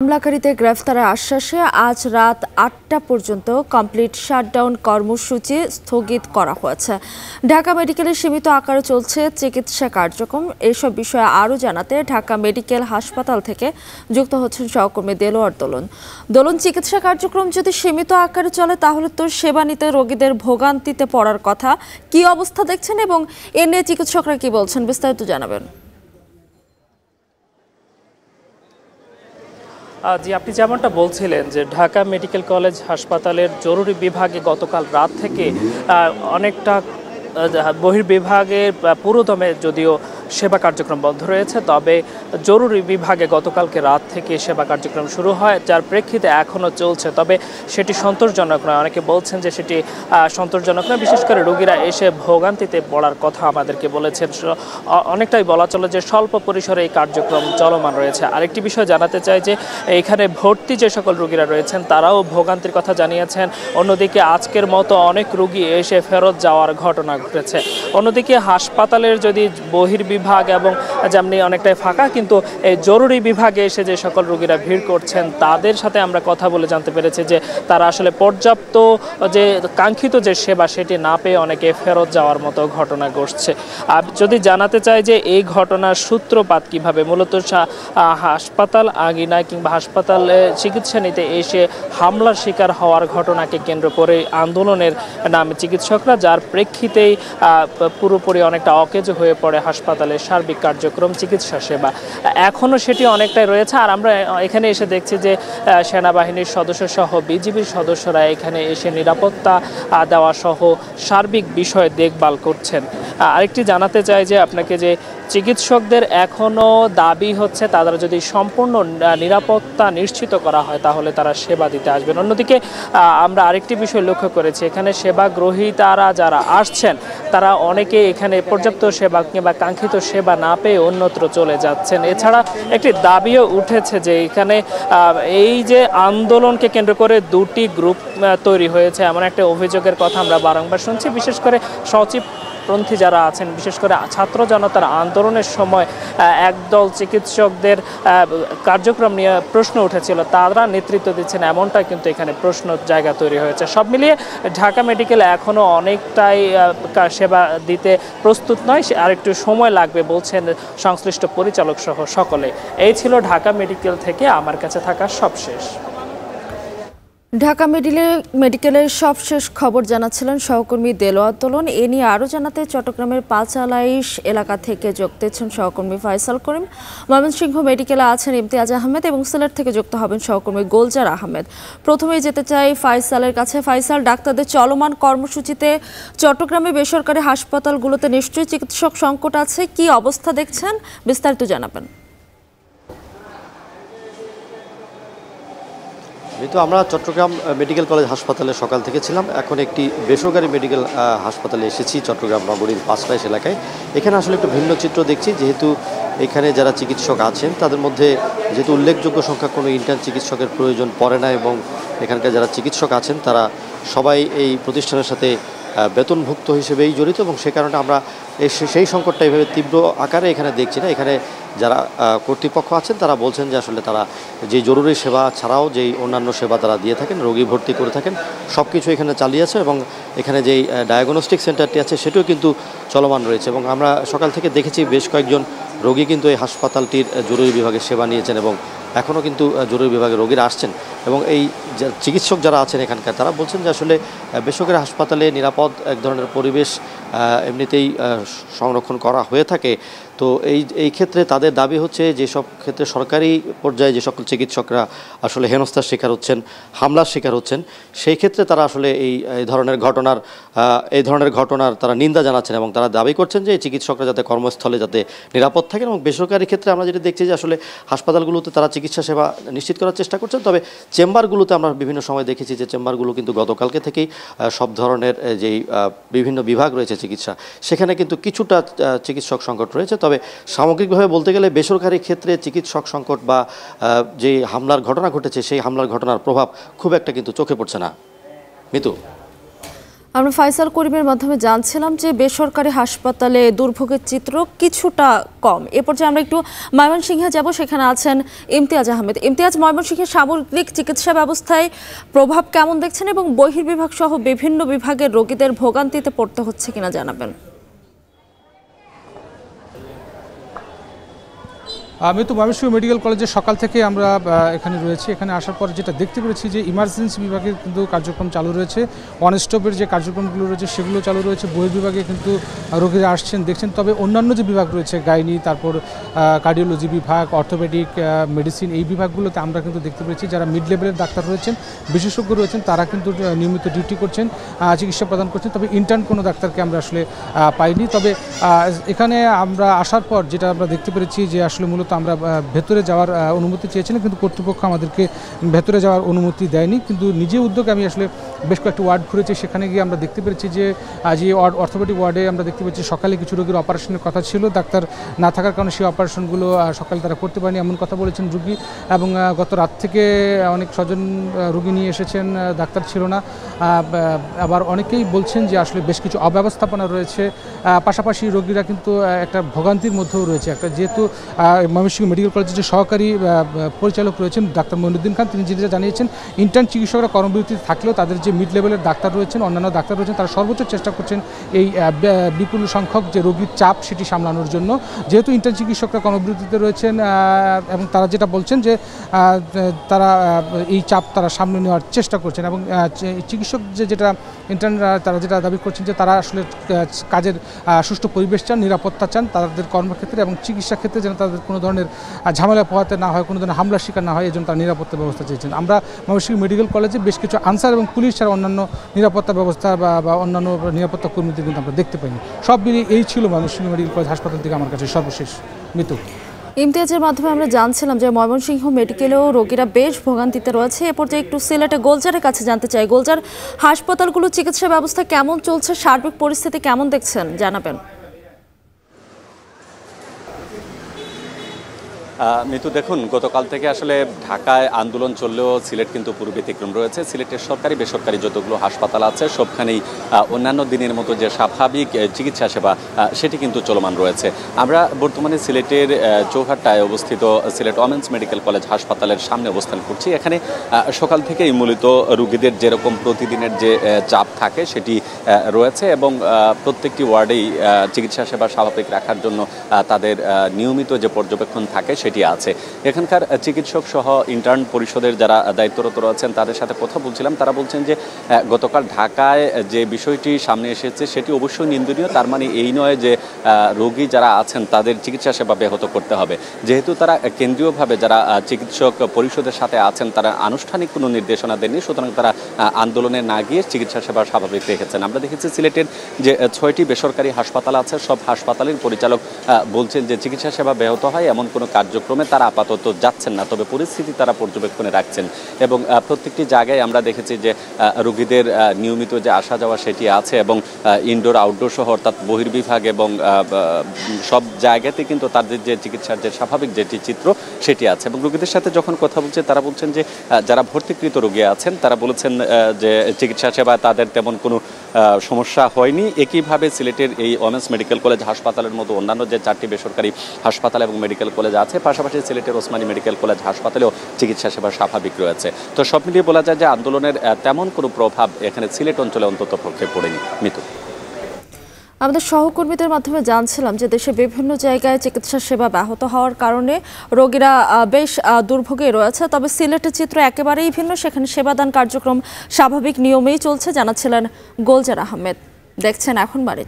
হামলাকারীদের গ্রেফতারের আশ্বাসে আজ রাত ৮টা পর্যন্ত কমপ্লিট শাটডাউন কর্মসূচি স্থগিত করা হয়েছে। ঢাকা মেডিকেলের সীমিত আকারে চলছে চিকিৎসা কার্যক্রম। এসব বিষয়ে আরও জানাতে ঢাকা মেডিকেল হাসপাতাল থেকে যুক্ত হচ্ছেন সহকর্মী দেলোয়ার দোলন। চিকিৎসা কার্যক্রম যদি সীমিত আকারে চলে তাহলে তো সেবা নিতে রোগীদের ভোগান্তিতে পড়ার কথা। কি অবস্থা দেখছেন এবং এ নিয়ে চিকিৎসকরা কি বলছেন, বিস্তারিত জানাবেন। জি, আপনি যেমনটা বলছিলেন যে ঢাকা মেডিকেল কলেজ হাসপাতালের জরুরি বিভাগে গতকাল রাত থেকে অনেকটা বহির্বিভাগের পুরোদমে যদিও সেবা কার্যক্রম বন্ধ রয়েছে, তবে জরুরি বিভাগে গতকালকে রাত থেকে সেবা কার্যক্রম শুরু হয়, যার প্রেক্ষিতে এখনও চলছে। তবে সেটি সন্তোষজনক নয়। অনেকে বলছেন যে সেটি সন্তোষজনক নয়, বিশেষ করে রোগীরা এসে ভোগান্তিতে পড়ার কথা আমাদেরকে বলেছেন। অনেকটাই বলা চলে যে স্বল্প পরিসরে এই কার্যক্রম চলমান রয়েছে। আরেকটি বিষয় জানাতে চাই যে এখানে ভর্তি যে সকল রোগীরা রয়েছেন তারাও ভোগান্তির কথা জানিয়েছেন। অন্যদিকে আজকের মতো অনেক রোগী এসে ফেরত যাওয়ার ঘটনা ঘটেছে। অন্যদিকে হাসপাতালের যদি বহির্বিভাগ এবং যেমনি অনেকটাই ফাঁকা, কিন্তু এই জরুরি বিভাগে এসে যে সকল রোগীরা ভিড় করছেন তাদের সাথে আমরা কথা বলে জানতে পেরেছি যে তারা আসলে পর্যাপ্ত যে কাঙ্ক্ষিত যে সেবা সেটি না পেয়ে অনেকে ফেরত যাওয়ার মতো ঘটনা ঘটছে। আর যদি জানাতে চাই যে এই ঘটনার সূত্রপাত কিভাবে, মূলত হাসপাতাল আঙিনায় কিংবা হাসপাতালে চিকিৎসা নিতে এসে হামলার শিকার হওয়ার ঘটনাকে কেন্দ্র করে আন্দোলনের নামে চিকিৎসকরা, যার প্রেক্ষিতেই পুরোপুরি অনেকটা অকেজো হয়ে পড়ে হাসপাতালের সার্বিক কার্যক্রম, চিকিৎসা সেবা এখনও সেটি অনেকটাই রয়েছে। আর আমরা এখানে এসে দেখছি যে সেনাবাহিনীর সদস্য সহ বিজিবির সদস্যরা এখানে এসে নিরাপত্তা দেওয়া সহ সার্বিক বিষয়ে দেখভাল করছেন। আরেকটি জানাতে চাই যে আপনাকে যে চিকিৎসকদের এখনও দাবি হচ্ছে তারা যদি সম্পূর্ণ নিরাপত্তা নিশ্চিত করা হয় তাহলে তারা সেবা দিতে আসবেন। অন্যদিকে আমরা আরেকটি বিষয় লক্ষ্য করেছি, এখানে সেবা গ্রহীতারা যারা আসছেন তারা অনেকে এখানে পর্যাপ্ত সেবা কিংবা কাঙ্ক্ষিত সেবা না পেয়ে অন্যত্র চলে যাচ্ছেন। এছাড়া একটি দাবিও উঠেছে যে এখানে এই যে আন্দোলনকে কেন্দ্র করে দুটি গ্রুপ তৈরি হয়েছে, এমন একটা অভিযোগের কথা আমরা বারংবার শুনছি। বিশেষ করে সচিবপন্থী যারা আছেন, বিশেষ করে ছাত্র জনতার আন্দোলনের সময় একদল চিকিৎসকদের কার্যক্রম নিয়ে প্রশ্ন উঠেছিল, তারা নেতৃত্ব দিচ্ছেন, এমনটা কিন্তু এখানে প্রশ্ন জায়গা তৈরি হয়েছে। সব মিলিয়ে ঢাকা মেডিকেল এখনও অনেকটাই সেবা দিতে প্রস্তুত নয়, আর একটু সময় লাগবে বলছেন সংশ্লিষ্ট পরিচালক সহ সকলে। এই ছিল ঢাকা মেডিকেল থেকে আমার কাছে থাকা সবশেষ। ঢাকা মেডিকেলের সবশেষ খবর জানাচ্ছিলেন সহকর্মী দেলোয়ার দোলন। এ নিয়ে আরও জানাতে চট্টগ্রামের পাঁচালাইশ এলাকা থেকে যোগ দিচ্ছেন সহকর্মী ফয়সাল করিম। ময়মনসিংহ মেডিকেলে আছেন ইমতিয়াজ আহমেদ এবং সিলেট থেকে যুক্ত হবেন সহকর্মী গোলজার আহমেদ। প্রথমেই যেতে চাই ফয়সালের কাছে। ফয়সাল, ডাক্তারদের চলমান কর্মসূচিতে চট্টগ্রামে বেসরকারি হাসপাতালগুলোতে নিশ্চয়ই চিকিৎসক সংকট আছে, কি অবস্থা দেখছেন, বিস্তারিত জানাবেন। তো আমরা চট্টগ্রাম মেডিকেল কলেজ হাসপাতালে সকাল থেকে ছিলাম, এখন একটি বেসরকারি মেডিকেল হাসপাতালে এসেছি চট্টগ্রাম নগরীর পাঁচলাইশ এলাকায়। এখানে আসলে একটু ভিন্ন চিত্র দেখছি, যেহেতু এখানে যারা চিকিৎসক আছেন তাদের মধ্যে যেহেতু উল্লেখযোগ্য সংখ্যা কোনো ইন্টার্ন চিকিৎসকের প্রয়োজন পড়ে না, এবং এখানকার যারা চিকিৎসক আছেন তারা সবাই এই প্রতিষ্ঠানের সাথে বেতনভুক্ত হিসেবেই জড়িত, এবং সে কারণে আমরা সেই সংকটটা এইভাবে তীব্র আকারে এখানে দেখছি না। এখানে যারা কর্তৃপক্ষ আছেন তারা বলছেন যে আসলে তারা যে জরুরি সেবা ছাড়াও যেই অন্যান্য সেবা তারা দিয়ে থাকেন, রোগী ভর্তি করে থাকেন, সব কিছু এখানে চালিয়ে আছে, এবং এখানে যেই ডায়াগনস্টিক সেন্টারটি আছে সেটিও কিন্তু চলমান রয়েছে। এবং আমরা সকাল থেকে দেখেছি বেশ কয়েকজন রোগী কিন্তু এই হাসপাতালটির জরুরি বিভাগে সেবা নিয়েছেন, এবং এখনও কিন্তু জরুরি বিভাগে রোগীরা আসছেন। এবং এই চিকিৎসক যারা আছেন এখানকার তারা বলছেন যে আসলে বেসরকারি হাসপাতালে নিরাপদ এক ধরনের পরিবেশ এমনিতেই সংরক্ষণ করা হয়ে থাকে। তো এই ক্ষেত্রে তাদের দাবি হচ্ছে যেসব ক্ষেত্রে সরকারি পর্যায়ে যে সকল চিকিৎসকরা আসলে হেনস্থার শিকার হচ্ছেন, হামলার শিকার হচ্ছেন, সেই ক্ষেত্রে তারা আসলে এই ধরনের ঘটনার তারা নিন্দা জানাচ্ছেন, এবং তারা দাবি করছেন যে এই চিকিৎসকরা যাতে কর্মস্থলে যাতে নিরাপদ থাকেন। এবং বেসরকারি ক্ষেত্রে আমরা যেটা দেখছি যে আসলে হাসপাতালগুলোতে তারা চিকিৎসা সেবা নিশ্চিত করার চেষ্টা করছেন, তবে চেম্বারগুলোতে আমরা বিভিন্ন সময় দেখেছি যে চেম্বারগুলো কিন্তু গতকালকে থেকেই সব ধরনের যেই বিভিন্ন বিভাগ রয়েছে চিকিৎসা, সেখানে কিন্তু কিছুটা চিকিৎসক সংকট রয়েছে। তবে সামগ্রিকভাবে বলতে গেলে বেসরকারি ক্ষেত্রে চিকিৎসক সংকট বা যে হামলার ঘটনা ঘটেছে সেই হামলার ঘটনার প্রভাব খুব একটা কিন্তু চোখে পড়ছে না। মিতু, আমরা ফাইসাল করিমের মাধ্যমে জানছিলাম যে বেসরকারি হাসপাতালে দুর্ভোগের চিত্র কিছুটা কম। এ পর্যায়ে আমরা একটু ময়মনসিংহে যাব, সেখানে আছেন ইমতিয়াজ আহমেদ। ইমতিয়াজ, ময়মনসিংহের সামগ্রিক চিকিৎসা ব্যবস্থায় প্রভাব কেমন দেখছেন এবং বহির্বিভাগ সহ বিভিন্ন বিভাগের রোগীদের ভোগান্তিতে পড়তে হচ্ছে কিনা জানাবেন। আমি তো ময়মনসিংহ মেডিকেল কলেজে সকাল থেকে আমরা এখানে রয়েছি। এখানে আসার পর যেটা দেখতে পেরেছি যে ইমার্জেন্সি বিভাগে কিন্তু কার্যক্রম চালু রয়েছে, অন স্টপের যে কার্যক্রমগুলো রয়েছে সেগুলো চালু রয়েছে। বহির্বিভাগে কিন্তু রোগীরা আসছেন দেখছেন, তবে অন্যান্য যে বিভাগ রয়েছে গাইনি, তারপর কার্ডিওলজি বিভাগ, অর্থোপেডিক মেডিসিন, এই বিভাগগুলোতে আমরা কিন্তু দেখতে পেরেছি যারা মিড লেভেলের ডাক্তার রয়েছেন, বিশেষজ্ঞ রয়েছেন, তারা কিন্তু নিয়মিত ডিউটি করছেন, চিকিৎসা প্রদান করছেন। তবে ইন্টার্ন কোনো ডাক্তারকে আমরা আসলে পাইনি। তবে এখানে আমরা আসার পর যেটা আমরা দেখতে পেরেছি যে আসলে মূলত আমরা ভেতরে যাওয়ার অনুমতি চেয়েছিলাম, কিন্তু কর্তৃপক্ষ আমাদেরকে ভেতরে যাওয়ার অনুমতি দেয়নি। কিন্তু নিজে উদ্যোগে আমি আসলে বেশ কয়েকটি ওয়ার্ড ঘুরেছি। সেখানে গিয়ে আমরা দেখতে পেরেছি যে আজ এই অর্থোপেডিক ওয়ার্ডে আমরা দেখতে পেরেছি সকালে কিছু রোগীর অপারেশনের কথা ছিল, ডাক্তার না থাকার কারণে সেই অপারেশনগুলো সকালে তারা করতে পারেনি, এমন কথা বলেছেন রোগী। এবং গত রাত থেকে অনেক স্বজন রোগী নিয়ে এসেছেন, ডাক্তার ছিল না। আবার অনেকেই বলছেন যে আসলে বেশ কিছু অব্যবস্থাপনা রয়েছে। পাশাপাশি রোগীরা কিন্তু একটা ভোগান্তির মধ্যেও রয়েছে। একটা যেহেতু ময়মনসিংহ মেডিকেল কলেজের যে সহকারী পরিচালক রয়েছেন ডাক্তার মইনুদ্দিন খান, তিনি যেটা জানিয়েছেন ইন্টার্ন চিকিৎসকরা কর্মবিরতিতে থাকলেও তাদের যে মিড লেভেলের ডাক্তার রয়েছেন, অন্যান্য ডাক্তার রয়েছেন, তারা সর্বোচ্চ চেষ্টা করছেন এই বিপুল সংখ্যক যে রোগীর চাপ সেটি সামলানোর জন্য। যেহেতু ইন্টার্ন চিকিৎসকরা কর্মবিরতিতে রয়েছেন এবং তারা যেটা বলছেন যে তারা এই চাপ তারা সামনে নেওয়ার চেষ্টা করছেন। এবং চিকিৎসক যেটা ইন্টার্নরা তারা যেটা দাবি করছেন যে তারা আসলে কাজের সুষ্ঠু পরিবেশ চান, নিরাপত্তা চান তাদের কর্মক্ষেত্রে, এবং চিকিৎসা ক্ষেত্রে যেন তাদের কোনো ধরনের ঝামেলা পোহাতে না হয়, কোনো ধরনের হামলার শিকার না হয়, এই জন্য তারা নিরাপত্তা ব্যবস্থা চেয়েছেন। আমরা ময়মনসিংহ মেডিকেল কলেজে বেশ কিছু আনসার এবং পুলিশ ছাড়া অন্যান্য নিরাপত্তা ব্যবস্থা বা অন্যান্য নিরাপত্তা কর্মীদের কিন্তু আমরা দেখতে পাইনি। সব মিলিয়ে এই ছিল ময়মনসিংহ মেডিকেল কলেজ হাসপাতাল থেকে আমার কাছে সর্বশেষ মৃত্যু। ইমতিয়াজের মাধ্যমে আমরা জানছিলাম যে ময়মনসিংহ মেডিকেলেও রোগীরা বেশ ভোগান্তিতে রয়েছে। এ পর্যায়ে একটু সিলেটে গোলজারের কাছে জানতে চাই। গোলজার, হাসপাতালগুলো চিকিৎসা ব্যবস্থা কেমন চলছে, সার্বিক পরিস্থিতি কেমন দেখছেন জানাবেন। মিতু, দেখুন, গতকাল থেকে আসলে ঢাকায় আন্দোলন চললেও সিলেট কিন্তু পুরো ব্যতিক্রম রয়েছে। সিলেটের সরকারি বেসরকারি যতগুলো হাসপাতাল আছে সবখানেই অন্যান্য দিনের মতো যে স্বাভাবিক চিকিৎসা সেবা সেটি কিন্তু চলমান রয়েছে। আমরা বর্তমানে সিলেটের চৌহাট্টায় অবস্থিত সিলেট ওমেন্স মেডিকেল কলেজ হাসপাতালের সামনে অবস্থান করছি। এখানে সকাল থেকেই মূলত রোগীদের যেরকম প্রতিদিনের যে চাপ থাকে সেটি রয়েছে, এবং প্রত্যেকটি ওয়ার্ডেই চিকিৎসা সেবা স্বাভাবিক রাখার জন্য তাদের নিয়মিত যে পর্যবেক্ষণ থাকে সেটি আছে। এখানকার চিকিৎসক সহ ইন্টার্ন পরিষদের যারা দায়িত্বরত রয়েছেন তাদের সাথে কথা বলছিলাম। তারা বলছেন যে গতকাল ঢাকায় যে বিষয়টি সামনে এসেছে সেটি অবশ্যই নিন্দনীয়। তার মানে এই নয় যে রোগী যারা আছেন তাদের চিকিৎসা সেবা ব্যাহত করতে হবে। যেহেতু তারা কেন্দ্রীয়ভাবে যারা চিকিৎসক পরিষদের সাথে আছেন তারা আনুষ্ঠানিক কোনো নির্দেশনা দেননি, সুতরাং তারা আন্দোলনে না গিয়ে চিকিৎসা সেবা স্বাভাবিক রেখেছেন। আমরা দেখেছি সিলেটের যে 6টি বেসরকারি হাসপাতাল আছে সব হাসপাতালের পরিচালক বলছেন যে চিকিৎসা সেবা ব্যাহত হয় এমন কোনো কার্যক্রমে তারা আপাতত যাচ্ছেন না, তবে পরিস্থিতি তারা পর্যবেক্ষণে রাখছেন। এবং প্রত্যেকটি জায়গায় আমরা দেখেছি যে রোগীদের নিয়মিত যে আসা যাওয়া সেটি আছে, এবং ইনডোর আউটডোর সহ অর্থাৎ বহির্বিভাগ এবং সব জায়গাতে কিন্তু তাদের যে চিকিৎসার যে স্বাভাবিক যেটি চিত্র সেটি আছে। এবং রোগীদের সাথে যখন কথা বলছে তারা বলছেন যে যারা ভর্তিকৃত রোগী আছেন তারা বলেছেন যে চিকিৎসা সেবা তাদের তেমন কোনো সমস্যা হয়নি। একইভাবে সিলেটের এই ওমেন্স মেডিকেল কলেজ হাসপাতালের মতো অন্যান্য যে 4টি বেসরকারি হাসপাতাল এবং মেডিকেল কলেজ আছে, পাশাপাশি সিলেটের ওসমানী মেডিকেল কলেজ হাসপাতালেও চিকিৎসা সেবা স্বাভাবিক রয়েছে। তো সব মিলিয়ে বলা যায় যে আন্দোলনের তেমন কোনো প্রভাব এখানে সিলেট অঞ্চলে অন্তত পক্ষে পড়েনি। মিতু, আমাদের সহকর্মীদের মাধ্যমে জানছিলাম যে দেশে বিভিন্ন জায়গায় চিকিৎসা সেবা ব্যাহত হওয়ার কারণে রোগীরা বেশ দুর্ভোগে রয়েছে। তবে সিলেটের চিত্র একেবারেই ভিন্ন, সেখানে সেবাদান কার্যক্রম স্বাভাবিক নিয়মেই চলছে জানাচ্ছিলেন গোলজার আহমেদ। দেখছেন এখন বাড়ি।